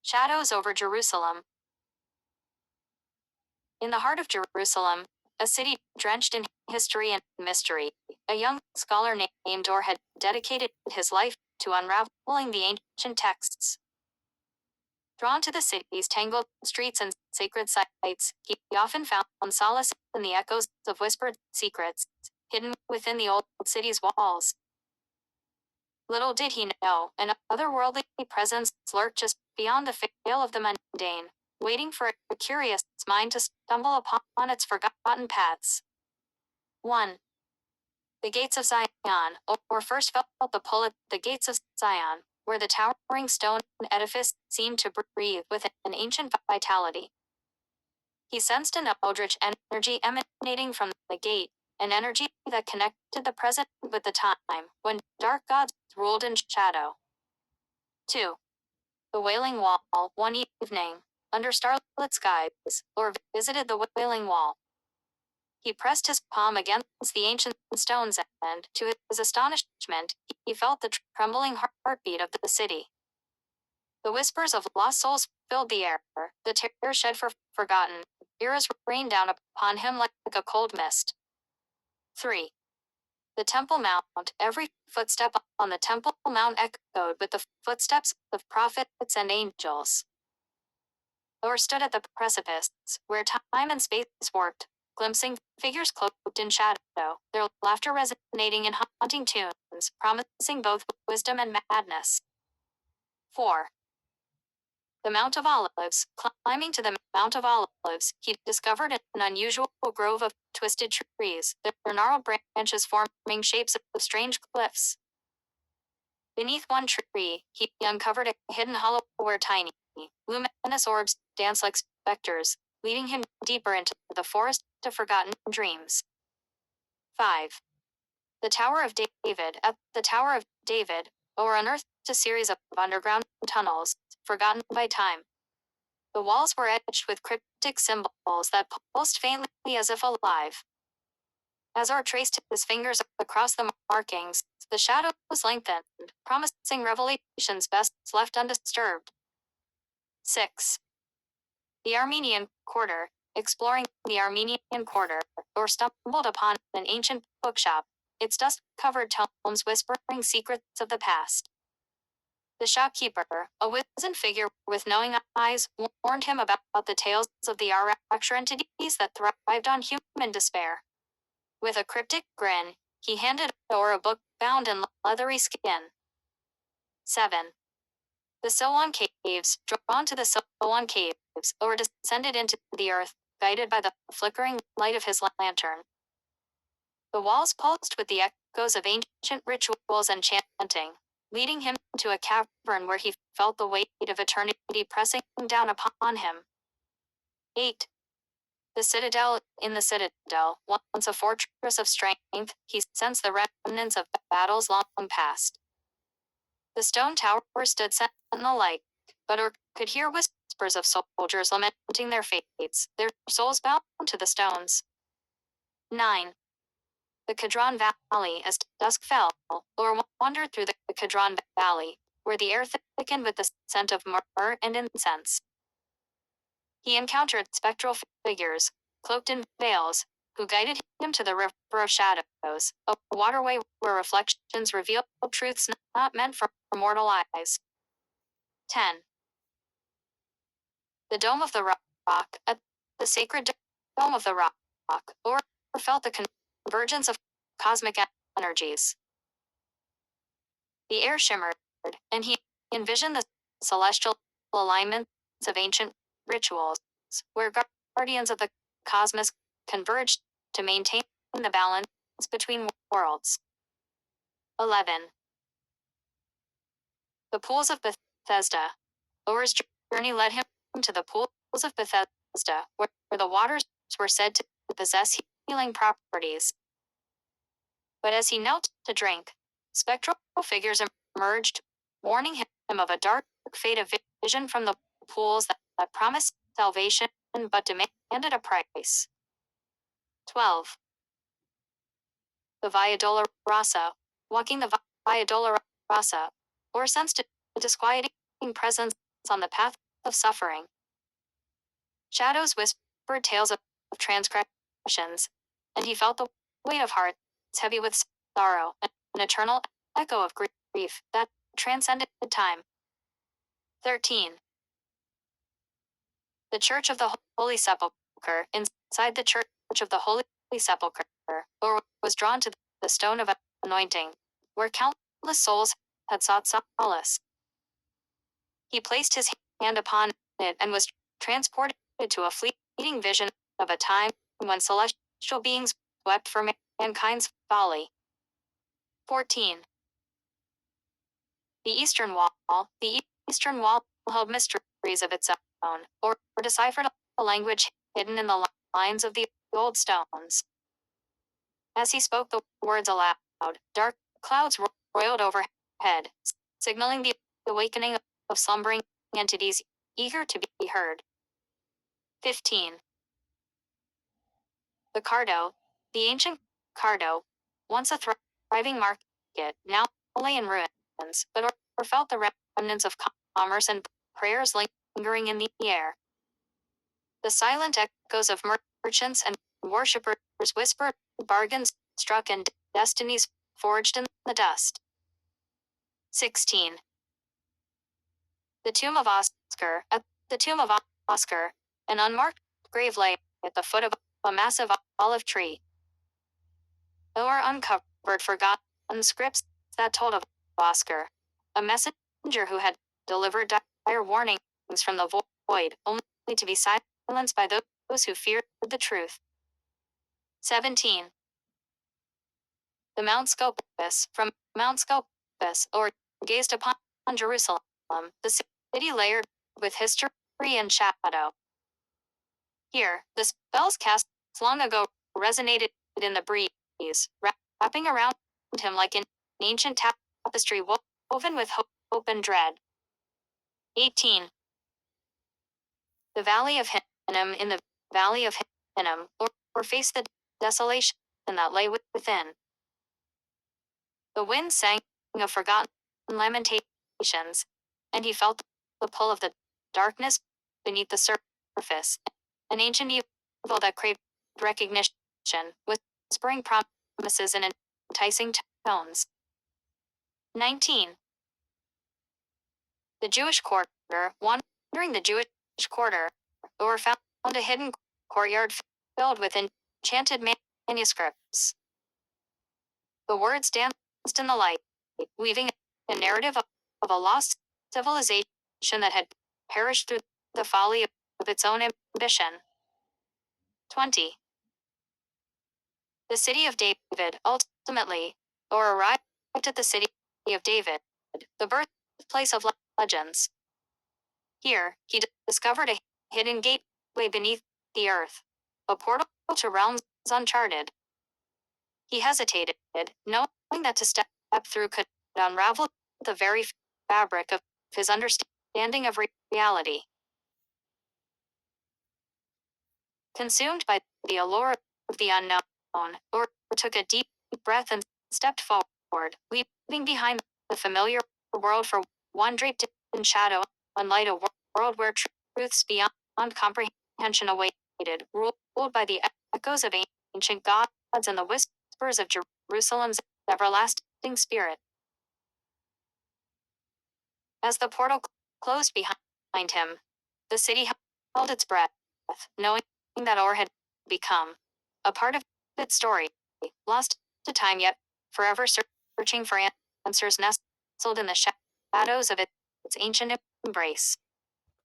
Shadows over Jerusalem. In the heart of Jerusalem, a city drenched in history and mystery, a young scholar named Or had dedicated his life to unraveling the ancient texts. Drawn to the city's tangled streets and sacred sites, he often found solace in the echoes of whispered secrets hidden within the old city's walls. Little did he know, an otherworldly presence lurked just beyond the veil of the mundane, waiting for a curious mind to stumble upon its forgotten paths. 1. The gates of Zion, or first felt the pull at the gates of Zion, where the towering stone edifice seemed to breathe with an ancient vitality. He sensed an eldritch energy emanating from the gate, an energy that connected the present with the time when dark gods ruled in shadow. 2. The Wailing Wall. One evening, under starlit skies, Or visited the Wailing Wall. He pressed his palm against the ancient stones and, to his astonishment, he felt the trembling heartbeat of the city. The whispers of lost souls filled the air, the terror shed for forgotten eras rained down upon him like a cold mist. 3. The Temple Mount. Every footstep on the Temple Mount echoed with the footsteps of prophets and angels. Or stood at the precipice, where time and space warped, glimpsing figures cloaked in shadow, their laughter resonating in haunting tunes, promising both wisdom and madness. 4. The Mount of Olives. Climbing to the Mount of Olives, he discovered an unusual grove of twisted trees, their gnarled branches forming shapes of strange cliffs. Beneath one tree, he uncovered a hidden hollow where tiny, luminous orbs danced like specters, leading him deeper into the forest of forgotten dreams. 5. The Tower of David. At the Tower of David, Or unearthed a series of underground tunnels, forgotten by time. The walls were etched with cryptic symbols that pulsed faintly as if alive. As Or traced his fingers across the markings, the shadows lengthened, promising revelations best left undisturbed. 6. The Armenian Quarter. Exploring the Armenian Quarter, Or stumbled upon an ancient bookshop, its dust-covered tomes whispering secrets of the past. The shopkeeper, a wizened figure with knowing eyes, warned him about the tales of the Araksha entities that thrived on human despair. With a cryptic grin, he handed Or a book bound in leathery skin. 7. The Silwan Caves. Drawn to the Silwan Caves, Or descended into the earth, guided by the flickering light of his lantern. The walls pulsed with the echoes of ancient rituals and chanting, leading him to a cavern where he felt the weight of eternity pressing down upon him. 8. The Citadel. In the Citadel, once a fortress of strength, he sensed the remnants of battles long past. The stone tower stood sentinel-like, but Or could hear whispers of soldiers lamenting their fates, their souls bound to the stones. 9. The Kedron Valley. As dusk fell, Or wandered through the Kedron Valley, where the air thickened with the scent of myrrh and incense. He encountered spectral figures, cloaked in veils, who guided him to the River of Shadows, a waterway where reflections revealed truths not meant for mortal eyes. 10. The Dome of the Rock. At the sacred Dome of the Rock, Or felt the convergence of cosmic energies. The air shimmered, and he envisioned the celestial alignments of ancient rituals, where guardians of the cosmos converged to maintain the balance between worlds. 11. The Pools of Bethesda. Or's journey led him to the Pools of Bethesda, where the waters were said to possess healing properties. But as he knelt to drink, spectral figures emerged, warning him of a dark fate of vision from the pools that promised salvation but demanded a price. 12. The Via Dolorosa. Walking the Via Dolorosa, Or sensed a disquieting presence on the path of suffering. Shadows whispered tales of transgressions, and he felt the weight of hearts heavy with sorrow, an eternal echo of grief that transcended time. 13. The Church of the Holy Sepulchre. Inside the Church of the Holy Sepulchre, or was drawn to the stone of anointing, where countless souls had sought solace. He placed his hand upon it and was transported to a fleeting vision of a time when celestial beings wept for mankind's folly. 14. The Eastern Wall. The Eastern Wall held mysteries of its own, or deciphered a language hidden in the lines of the old stones. As he spoke the words aloud, dark clouds roiled overhead, signaling the awakening of slumbering entities eager to be heard. 15. The Cardo. The ancient Cardo, once a thriving market, now lay in ruins, but or felt the remnants of commerce and prayers lingering in the air. The silent echoes of merchants and worshippers whispered bargains struck and destinies forged in the dust. 16. The tomb of Oscar. At the tomb of Oscar, an unmarked grave lay at the foot of a massive olive tree. There were uncovered forgotten scripts that told of Oscar, a messenger who had delivered dire warnings from the void, only to be silenced by those who feared the truth. 17. The Mount Scopus. From Mount Scopus, or gazed upon Jerusalem, the city layered with history and shadow. Here, the spells cast long ago resonated in the breeze, wrapping around him like an ancient tapestry woven with hope and dread. 18. The Valley of Hinnom. In the Valley of Hinnom, or face the desolation that lay within. The wind sang of forgotten lamentations, and he felt the pull of the darkness beneath the surface, an ancient evil that craved recognition, whispering promises in enticing tones. 19. The Jewish Quarter. Wandering the Jewish Quarter, or found a hidden courtyard filled with enchanted manuscripts. The words danced in the light, weaving a narrative of a lost civilization that had perished through the folly of its own ambition. 20. The city of David. Ultimately, or arrived at the city of David, the birthplace of legends. Here, he discovered a hidden gateway beneath the earth, a portal to realms uncharted. He hesitated, knowing that to step through could unravel the very fabric of his understanding of reality. Consumed by the allure of the unknown, or took a deep breath and stepped forward, leaving behind the familiar world for one draped in shadow and light, a world where truths beyond comprehension awaited, ruled by the echoes of ancient gods and the whispers of Jerusalem's everlasting spirit. As the portal closed behind him, the city held its breath, knowing that Or had become a part of its story, lost to time yet forever searching for answers nestled in the shadows of its ancient embrace.